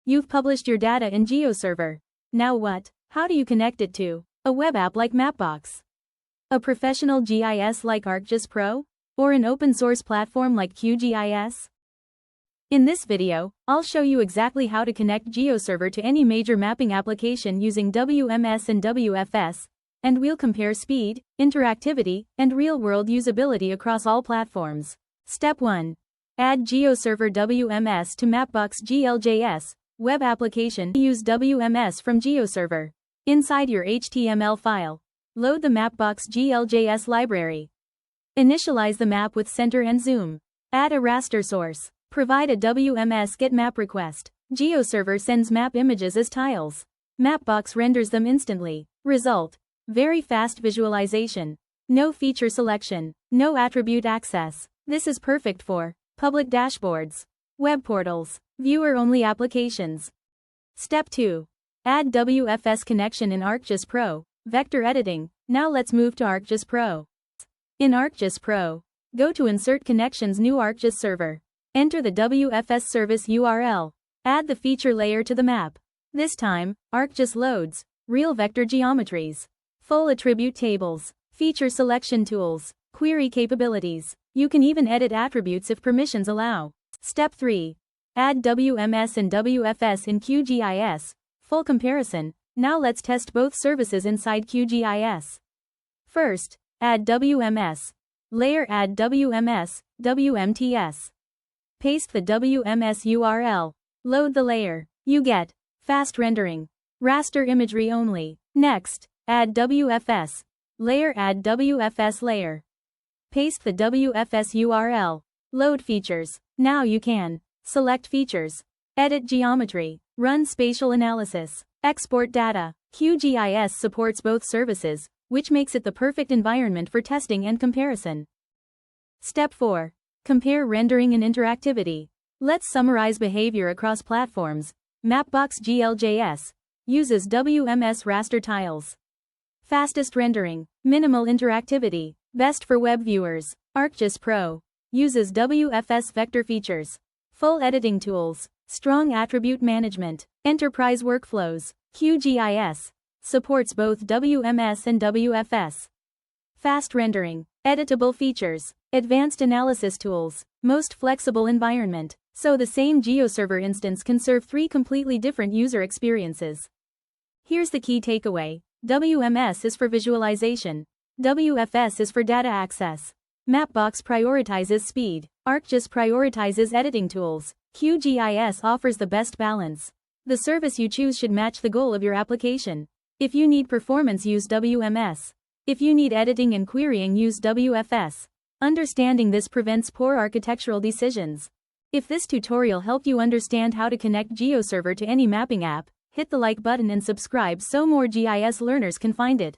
You've published your data in GeoServer. Now what? How do you connect it to a web app like Mapbox? A professional GIS like ArcGIS Pro? Or an open source platform like QGIS? In this video, I'll show you exactly how to connect GeoServer to any major mapping application using WMS and WFS, and we'll compare speed, interactivity, and real-world usability across all platforms. Step 1. Add GeoServer WMS to Mapbox GLJS web application. Use WMS from GeoServer. Inside your HTML file, load the Mapbox GLJS library. Initialize the map with center and zoom. Add a raster source. Provide a WMS get map request. GeoServer sends map images as tiles. Mapbox renders them instantly. Result: very fast visualization. No feature selection. No attribute access. This is perfect for public dashboards, web portals, viewer-only applications. Step 2. Add WFS connection in ArcGIS Pro. Vector editing. Now let's move to ArcGIS Pro. In ArcGIS Pro, go to Insert Connections, New ArcGIS Server. Enter the WFS service URL. Add the feature layer to the map. This time, ArcGIS loads real vector geometries, full attribute tables, feature selection tools, query capabilities. You can even edit attributes if permissions allow. Step 3. Add WMS and WFS in QGIS. Full comparison. Now let's test both services inside QGIS. First, add WMS. Layer add WMS, WMTS. Paste the WMS URL. Load the layer. You get fast rendering. Raster imagery only. Next, add WFS. Layer add WFS layer. Paste the WFS URL. Load features. Now you can select features, edit geometry, run spatial analysis, export data. QGIS supports both services, which makes it the perfect environment for testing and comparison. Step 4. Compare rendering and interactivity. Let's summarize behavior across platforms. Mapbox GLJS uses WMS raster tiles. Fastest rendering, minimal interactivity, best for web viewers. ArcGIS Pro uses WFS vector features, full editing tools, strong attribute management, enterprise workflows. QGIS supports both WMS and WFS. Fast rendering, editable features, advanced analysis tools, most flexible environment. So the same GeoServer instance can serve 3 completely different user experiences. Here's the key takeaway. WMS is for visualization. WFS is for data access. Mapbox prioritizes speed. ArcGIS prioritizes editing tools. QGIS offers the best balance. The service you choose should match the goal of your application. If you need performance, use WMS. If you need editing and querying, use WFS. Understanding this prevents poor architectural decisions. If this tutorial helped you understand how to connect GeoServer to any mapping app, hit the like button and subscribe so more GIS learners can find it.